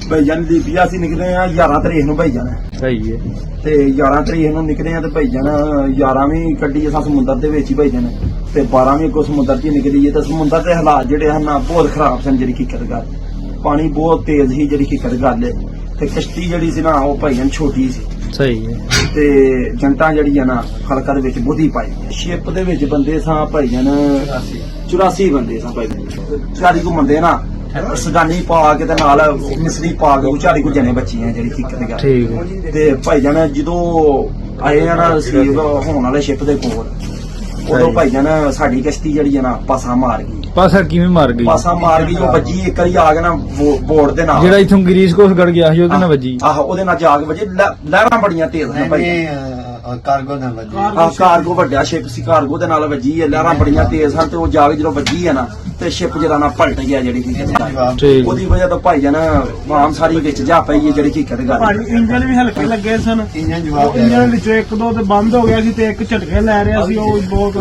Bhaijaan Libya ਅਸੀਂ ਨਿਕਲੇ ਆ 11 ਤਰੀਕ ਨੂੰ ਭਾਈਜਾਨ। ਸਹੀ ਹੈ। ਤੇ 11 ਤਰੀਕ ਨੂੰ ਨਿਕਲੇ ਆ ਤੇ ਭਾਈਜਾਨ 11ਵੀਂ ਕੱਢੀ ਅਸਾਂ ਸਮੁੰਦਰ ਦੇ ਵਿੱਚ ਹੀ ਭਾਈਜਾਨ, ਤੇ 12ਵੀਂ ਕੋ ਸਮੁੰਦਰ 'ਚ ਨਿਕਲੀ ਤੇ ਸਮੁੰਦਰ ਦੇ ਹਾਲਾਤ ਜਿਹੜੇ ਹਨ ਨਾ ਬਹੁਤ ਖਰਾਬ ਸਨ। ਜਿਹੜੀ ਹਕੀਕਤ ਗੱਲ, ਪਾਣੀ ਬਹੁਤ ਤੇਜ਼ ਸੀ। ਜਿਹੜੀ ਹਕੀਕਤ ਗੱਲ ਤੇ ਕਸ਼ਤੀ ਜਿਹੜੀ ਸੀ ਨਾ ਉਹ ਭਾਈਜਾਨ ਛੋਟੀ ਸੀ। ਸਹੀ ਹੈ। ਤੇ ਜੰਟਾਂ ਜਿਹੜੀਆਂ ਨਾ ਖਲਕਾ ਦੇ ਵਿੱਚ ਬੁੱਧੀ ਪਾਈ। ਸ਼ਿਪ ਦੇ ਵਿੱਚ ਬੰਦੇ ਸਾਂ ਭਾਈਜਾਨ 84 ਬੰਦੇ ਸਾਂ ਭਾਈਜਾਨ। 40 ਕੋ ਬੰਦੇ ਨਾ ਸਗਾਨੀ ਪਾ ਕੇ ਤੇ ਨਾਲ ਮਿਸਰੀ ਪਾ ਕੇ 40 ਕੋ ਜਣੇ ਬੱਚੀਆਂ ਜਿਹੜੀ ਹਕੀਕਤ ਗੱਲ। ਠੀਕ ਹੈ। ਤੇ ਭਾਈਜਾਨ ਜਦੋਂ ਆਏ ਆ ਨਾ ਰਿਸੀਵ ਹੋਣ ਵਾਲੇ ਸ਼ਿਪ ਦੇ ਕੋਲ, ਉਦੋਂ ਭਾਈਜਾਨ ਸਾਡੀ ਕਸ਼ਤੀ ਜਿਹੜੀ ਆ ਨਾ ਪਾਸਾ ਮਾਰ ਗਈ। ਪਾਸਾ ਕਿਵੇਂ ਮਾਰ ਗਈ? ਪਾਸਾ ਮਾਰ ਗਈ, ਉਹ ਵੱਜੀ ਇੱਕ ਵਾਰੀ ਆ ਕੇ ਨਾ ਬੋਰਡ ਦੇ ਨਾਲ, ਜਿਹੜਾ ਇਥੋਂ ਗਰੀਸ ਕੋਸ ਗੜ ਗਿਆ ਸੀ ਉਹਦੇ ਨਾਲ ਵੱਜੀ। ਆਹੋ ਉਹਦੇ ਨਾਲ ਜਾ ਕੇ ਵੱਜੀ। ਲਹਿਰਾਂ ਬੜੀਆਂ ਤੇਜ਼ ਨੇ ਭਾਈ। ਕਾਰਗੋ ਨਾਲ ਵੱਜੀ। ਕਾਰਗੋ ਵੱਡਾ ਸ਼ਿਪ ਸੀ, ਕਾਰਗੋ ਦੇ ਨਾਲ ਵੱਜੀ ਹੈ। ਲਹਿਰਾਂ ਬੜੀਆਂ ਤੇਜ਼ ਹਨ ਤੇ ਉਹ ਜਾ ਕੇ ਜਦੋਂ ਵੱਜੀ ਹੈ ਨਾ ਤੇ ਸ਼ਿਪ ਜਿਹੜਾ ਨਾ ਪਲਟ ਗਿਆ। ਜਿਹੜੀ ਠੀਕ। ਉਹਦੀ ਵਜ੍ਹਾ ਤੋਂ ਭਾਈਜਾਨ ਆਮ ਸਾਰੀ ਵਿੱਚ ਜਾ ਪਈ ਹੈ। ਜਿਹੜੀ ਹਕੀਕਤ ਗੱਲ, ਇੰਜਨ ਵੀ ਹਲਕੇ ਲੱਗੇ ਸਨ। ਇੰਜਨ ਜਵਾਬ ਇੰਜਨ ਵਿੱਚੋਂ ਇੱਕ ਦੋ ਤੇ ਬੰਦ ਹੋ ਗਿਆ ਸੀ ਤੇ ਇੱਕ ਝਟਕੇ ਲੈ ਰਿਹਾ ਸੀ। ਉਹ ਬਹੁਤ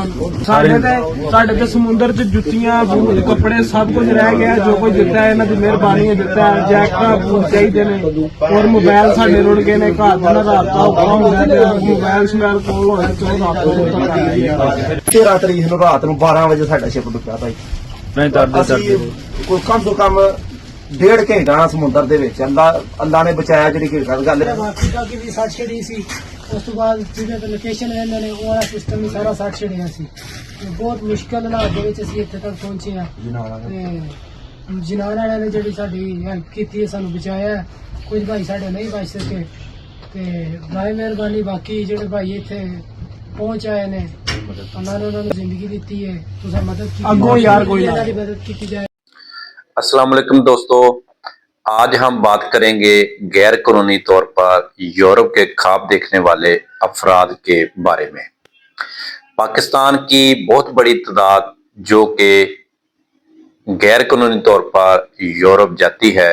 ਸਾਡੇ ਤੇ ਸਮੁੰਦਰ 'ਚ ਜੁੱਤੀਆਂ, ਬੂਟ, ਕੱਪੜੇ ਸਭ ਕੁਝ ਰਹਿ ਗਿਆ। ਜੋ ਕੁਝ ਦਿੱਤਾ ਇਹਨਾਂ ਦੀ ਮਿਹਰਬਾਨੀ ਹੈ ਦਿੱਤਾ। ਜੈਕਟਾਂ ਬੂਟ ਚਾਹੀਦੇ ਨੇ ਔਰ ਮੋਬਾਈਲ ਸਾਡੇ ਰੁੜ ਗਏ ਨੇ। ਘਰ ਦਾ ਨਾ ਰਾਬਤਾ ਔਖਾ ਹੁੰਦਾ ਤੇ ਮੋਬਾਈਲ ਸਮੈਲ ਕੋਲ ਹੋਇਆ ਚਲੋ ਰਾਬਤਾ। 13 ਤਰੀਕ ਨੂੰ ਰਾਤ ਨੂੰ 12 ਵਜੇ ਸਾਡਾ ਸ਼ਿਪ ਡੁੱਬਿਆ ਭਾਈ। ਨਹੀਂ ਦਰਦ ਅਸੀਂ ਕੋਈ ਕਮ ਤੋਂ ਕਮ 1.5 ਘੰਟਾ ਸਮੁੰਦਰ ਦੇ ਵਿੱਚ ਅੱਲਾ ਨੇ ਬਚਾਇਆ। ਜਿਹੜੀ ਗੱਲ ਹੈ ਅਫਰੀਕਾ ਕੀ ਵੀ ਸੱਟ ਛੜੀ ਸੀ। ਉਸ ਤੋਂ ਬਾਅਦ ਜਿਹਦੇ ਤੇ ਲੋਕੇਸ਼ਨ ਰਹਿੰਦੇ ਨੇ ਉਹ ਵਾਲਾ ਸਿਸਟਮ ਵੀ ਸਾਰਾ ਸੱਟ ਛੜਿਆ ਸੀ। ਤੇ ਬਹੁਤ ਮੁਸ਼ਕਲ ਹਾਲਾਤ ਦੇ ਵਿੱਚ ਅਸੀਂ ਇੱਥੇ ਤੱਕ ਪਹੁੰਚੇ ਆ। ਤੇ ਜਨਾਨ ਵਾਲਿਆਂ ਨੇ ਜਿਹੜੀ ਸਾਡੀ ਹੈਲਪ ਕੀਤੀ ਹੈ, ਸਾਨੂੰ ਬਚਾਇਆ ਹੈ। ਕੁਝ ਭਾਈ ਸਾਡੇ ਨਹੀਂ ਬਚ ਸਕੇ ਤੇ ਬਾਈ ਮਿਹਰਬਾਨੀ। ਬਾਕੀ ਜਿਹੜੇ ਭਾਈ ਇੱਥੇ پہنچ آئے نے اللہ نے انہوں نے زندگی دیتی ہے تو مدد کی اگوں یار کوئی اللہ کی مدد کی جائے۔ السلام علیکم دوستو، آج ہم بات کریں گے غیر قانونی طور پر یورپ کے خواب دیکھنے والے افراد کے بارے میں۔ پاکستان کی بہت بڑی تعداد جو کہ غیر قانونی طور پر یورپ جاتی ہے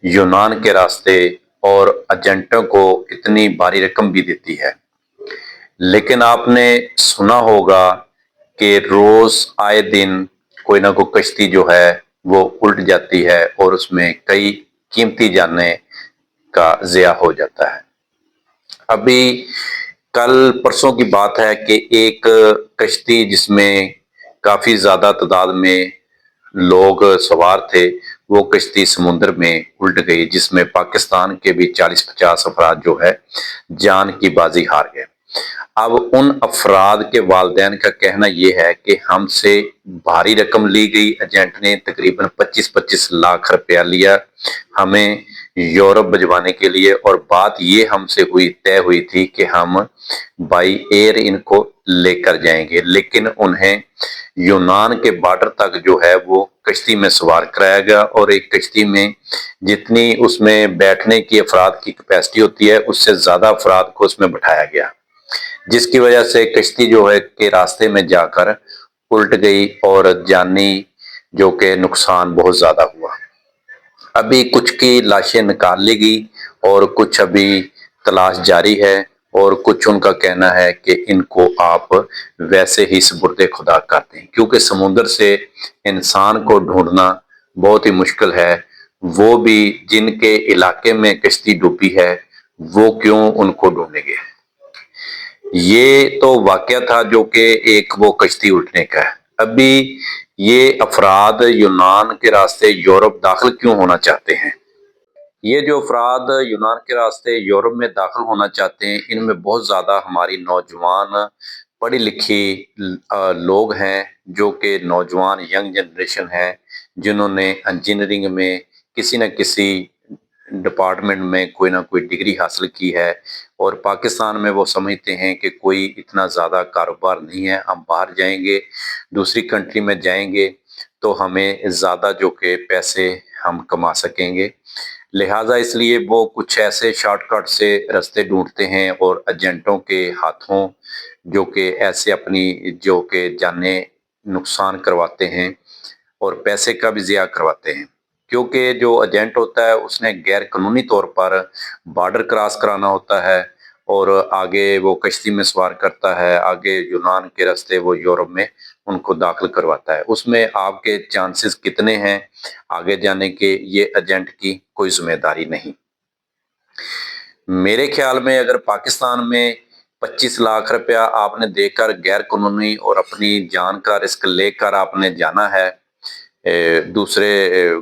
یونان کے راستے اور ایجنٹوں کو اتنی بھاری رقم بھی دیتی ہے، لیکن آپ نے سنا ہوگا کہ روز آئے دن کوئی نہ کوئی کشتی جو ہے وہ الٹ جاتی ہے اور اس میں کئی قیمتی جانیں کا ضیاع ہو جاتا ہے۔ ابھی کل پرسوں کی بات ہے کہ ایک کشتی جس میں کافی زیادہ تعداد میں لوگ سوار تھے، وہ کشتی سمندر میں الٹ گئی، جس میں پاکستان کے بھی 40-50 افراد جو ہے جان کی بازی ہار گئے۔ اب ان افراد کے والدین کا کہنا یہ ہے کہ ہم سے بھاری رقم لی گئی، ایجنٹ نے تقریباً 25-25 لاکھ روپیہ لیا ہمیں یورپ بھجوانے کے لیے، اور بات یہ ہم سے طے ہوئی تھی کہ ہم بائی ایئر ان کو لے کر جائیں گے، لیکن انہیں یونان کے بارڈر تک جو ہے وہ کشتی میں سوار کرایا گیا، اور ایک کشتی میں جتنی اس میں بیٹھنے کی افراد کی کیپیسٹی ہوتی ہے اس سے زیادہ افراد کو اس میں بٹھایا گیا، جس کی وجہ سے کشتی جو ہے کہ راستے میں جا کر الٹ گئی اور جانی جو کہ نقصان بہت زیادہ ہوا۔ ابھی کچھ کی لاشیں نکال لی گئی اور کچھ ابھی تلاش جاری ہے، اور کچھ ان کا کہنا ہے کہ ان کو آپ ویسے ہی سپرد خدا کرتے ہیں، کیونکہ سمندر سے انسان کو ڈھونڈنا بہت ہی مشکل ہے۔ وہ بھی جن کے علاقے میں کشتی ڈوبی ہے وہ کیوں ان کو ڈھونڈیں گے؟ یہ تو واقعہ تھا جو کہ ایک وہ کشتی الٹنے کا ہے۔ ابھی یہ افراد یونان کے راستے یورپ داخل کیوں ہونا چاہتے ہیں؟ یہ جو افراد یونان کے راستے یورپ میں داخل ہونا چاہتے ہیں، ان میں بہت زیادہ ہماری نوجوان پڑھی لکھی لوگ ہیں، جو کہ نوجوان ینگ جنریشن ہے، جنہوں نے انجینئرنگ میں کسی نہ کسی ڈپارٹمنٹ میں کوئی نہ کوئی ڈگری حاصل کی ہے، اور پاکستان میں وہ سمجھتے ہیں کہ کوئی اتنا زیادہ کاروبار نہیں ہے، ہم باہر جائیں گے، دوسری کنٹری میں جائیں گے تو ہمیں زیادہ جو کہ پیسے ہم کما سکیں گے، لہٰذا اس لیے وہ کچھ ایسے شارٹ کٹ سے رستے ڈھونڈتے ہیں اور ایجنٹوں کے ہاتھوں جو کہ ایسے اپنی جو کہ جانیں نقصان کرواتے ہیں اور پیسے کا بھی ضیاع کرواتے ہیں، کیونکہ جو ایجنٹ ہوتا ہے اس نے غیر قانونی طور پر بارڈر کراس کرانا ہوتا ہے، اور آگے وہ کشتی میں سوار کرتا ہے، آگے یونان کے راستے وہ یورپ میں उनको दाखिल करवाता है। उसमें आपके चांसेस कितने हैं आगे जाने के, ये एजेंट की कोई जिम्मेदारी नहीं। मेरे ख्याल में अगर पाकिस्तान में 25 लाख रुपया आपने देकर गैर कानूनी और अपनी जान का रिस्क लेकर आपने जाना है, दूसरे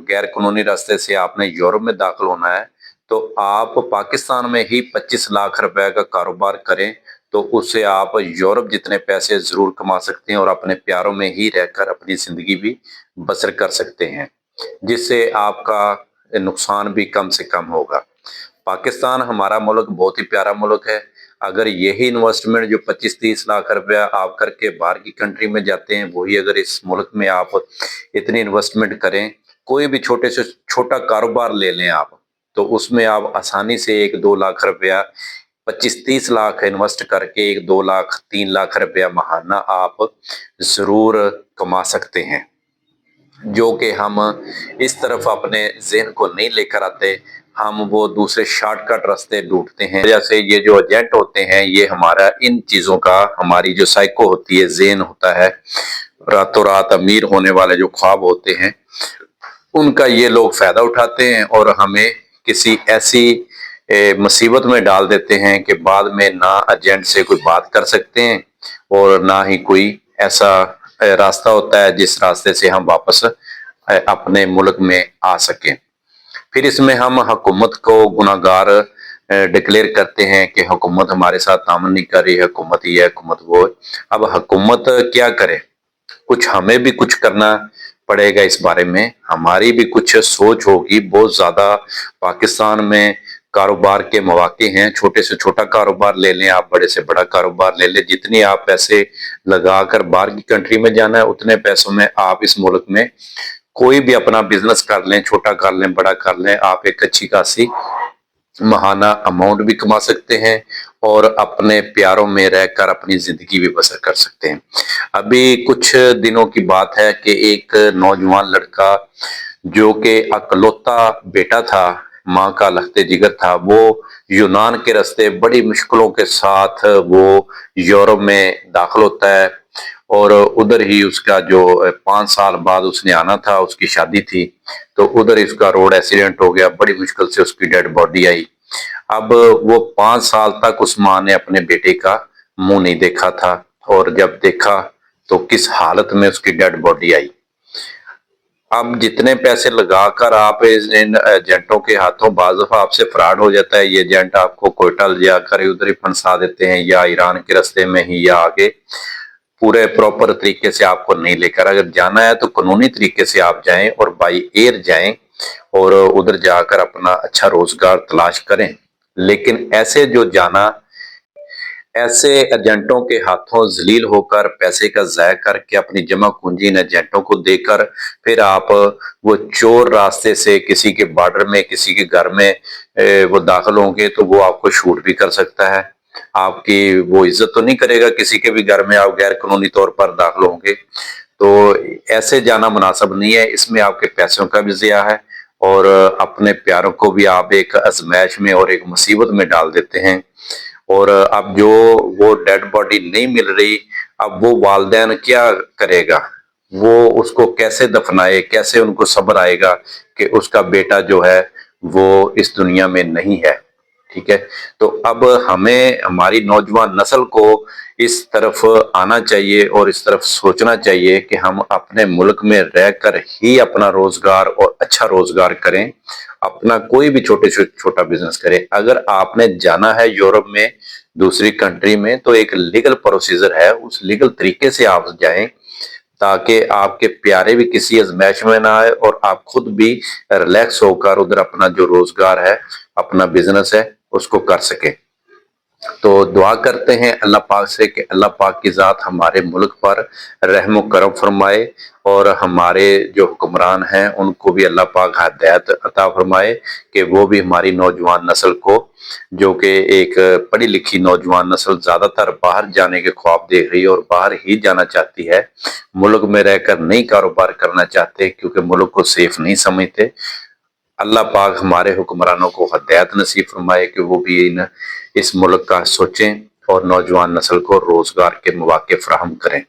गैर कानूनी रास्ते से आपने यूरोप में दाखिल होना है, तो आप पाकिस्तान में ही 25 लाख रुपए का कारोबार करें तो उससे आप यूरोप जितने पैसे जरूर कमा सकते हैं और अपने प्यारों में ही रहकर अपनी जिंदगी भी बसर कर सकते हैं, जिससे आपका नुकसान भी कम से कम होगा। पाकिस्तान हमारा मुल्क बहुत ही प्यारा मुल्क है। अगर यही इन्वेस्टमेंट जो 25-30 लाख रुपया आप करके बाहर की कंट्री में जाते हैं, वही अगर इस मुल्क में आप इतनी इन्वेस्टमेंट करें, कोई भी छोटे से छोटा कारोबार ले लें आप, तो उसमें आप आसानी से 1-2 लाख रुपया 25-30 लाख इन्वेस्ट करके 1-2 लाख 3 लाख रुपया महाना आप जरूर कमा सकते हैं, जो कि हम इस तरफ अपने ज़हन को नहीं लेकर आते। हम वो दूसरे शॉर्टकट रास्ते ढूंढते हैं। जैसे ये जो एजेंट होते हैं, ये हमारा इन चीज़ों का, हमारी जो साइको होती है, ज़हन होता है, रातों रात अमीर होने वाले जो ख्वाब होते हैं, उनका ये लोग फ़ायदा उठाते हैं और हमें किसी ऐसी मुसीबत में डाल देते हैं कि बाद में ना एजेंट से कोई बात कर सकते हैं और ना ही कोई ऐसा रास्ता होता है जिस रास्ते से हम वापस अपने मुल्क में आ सकें। फिर इसमें हम हुकूमत को गुनाहगार डिक्लेयर करते हैं कि हुकूमत हमारे साथ तामन नहीं कर रही, हुकूमत ये हुकूमत वो। अब हुकूमत क्या करे, कुछ हमें भी कुछ करना पड़ेगा, इस बारे में हमारी भी कुछ सोच होगी। बहुत ज्यादा पाकिस्तान में कारोबार के मौके हैं, छोटे से छोटा कारोबार ले लें आप, बड़े से बड़ा कारोबार ले लें। जितनी आप पैसे लगाकर बाहर की कंट्री में जाना है, उतने पैसों में आप इस मुल्क में कोई भी अपना बिजनेस कर लें, छोटा कर लें, बड़ा कर लें, आप एक अच्छी खासी महाना अमाउंट भी कमा सकते हैं और अपने प्यारों में रहकर अपनी जिंदगी भी बसर कर सकते हैं। अभी कुछ दिनों की बात है कि एक नौजवान लड़का जो कि अकलौता बेटा था, माँ का लखते जिगर था, वो यूनान के रास्ते बड़ी मुश्किलों के साथ वो यूरोप में दाखिल होता है और उधर ही उसका जो 5 साल बाद उसने आना था, उसकी शादी थी, तो उधर ही उसका रोड एक्सीडेंट हो गया, बड़ी मुश्किल से उसकी डेड बॉडी आई। अब वो 5 साल तक उस माँ ने अपने बेटे का मुंह नहीं देखा था और जब देखा तो किस हालत में उसकी डेड बॉडी आई। अब जितने पैसे लगाकर आप इन एजेंटों के हाथों, बाज़ दफा आपसे फ्रॉड हो जाता है, ये एजेंट आपको कोयटा ले जाकर उधर ही फंसा देते हैं या ईरान के रास्ते में ही या आगे, पूरे प्रॉपर तरीके से आपको नहीं लेकर। अगर जाना है तो कानूनी तरीके से आप जाएं और बाई एयर जाएं और उधर जाकर अपना अच्छा रोजगार तलाश करें। लेकिन ऐसे जो जाना, ऐसे एजेंटों के हाथों जलील होकर पैसे का ज़ाया करके अपनी जमा पूंजी इन एजेंटों को देकर फिर आप वो चोर रास्ते से किसी के बॉर्डर में, किसी के घर में वो दाखिल होंगे तो वो आपको शूट भी कर सकता है। आपकी वो इज्जत तो नहीं करेगा, किसी के भी घर में आप गैर कानूनी तौर पर दाखिल होंगे, तो ऐसे जाना मुनासिब नहीं है। इसमें आपके पैसों का भी ज़िया है और अपने प्यारों को भी आप एक आजमाइश में और एक मुसीबत में डाल देते हैं। और अब जो वो डेड बॉडी नहीं मिल रही, अब वो वालिदैन क्या करेगा, वो उसको कैसे दफनाए, कैसे उनको सब्र आएगा कि उसका बेटा जो है वो इस दुनिया में नहीं है। ठीक है, तो अब हमें, हमारी नौजवान नस्ल को इस तरफ आना चाहिए और इस तरफ सोचना चाहिए कि हम अपने मुल्क में रहकर ही अपना रोजगार और अच्छा रोजगार करें, अपना कोई भी छोटे से छोटा बिजनेस करें। अगर आपने जाना है यूरोप में, दूसरी कंट्री में, तो एक लीगल प्रोसीजर है, उस लीगल तरीके से आप जाएं ताकि आपके प्यारे भी किसी आजमाइश में ना आए और आप खुद भी रिलैक्स होकर उधर अपना जो रोजगार है, अपना बिजनेस है, उसको कर सके। तो दुआ करते हैं अल्लाह पाक से कि अल्लाह पाक की ज़ात हमारे मुल्क पर रहम करम फरमाए और हमारे जो हुक्मरान हैं उनको भी अल्लाह पाक हिदायत अता फरमाए कि वो भी हमारी नौजवान नस्ल को, जो कि एक पढ़ी लिखी नौजवान नस्ल ज़्यादातर बाहर जाने के ख्वाब देख रही है और बाहर ही जाना चाहती है, मुल्क में रहकर नहीं कारोबार करना चाहते क्योंकि मुल्क को सेफ नहीं समझते। अल्लाह पाक हमारे हुक्मरानों को हिदायत नसीब फरमाए कि वो भी इस मुल्क का सोचें और नौजवान नस्ल को रोजगार के मौके फराहम करें।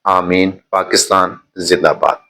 आमीन। पाकिस्तान जिंदाबाद।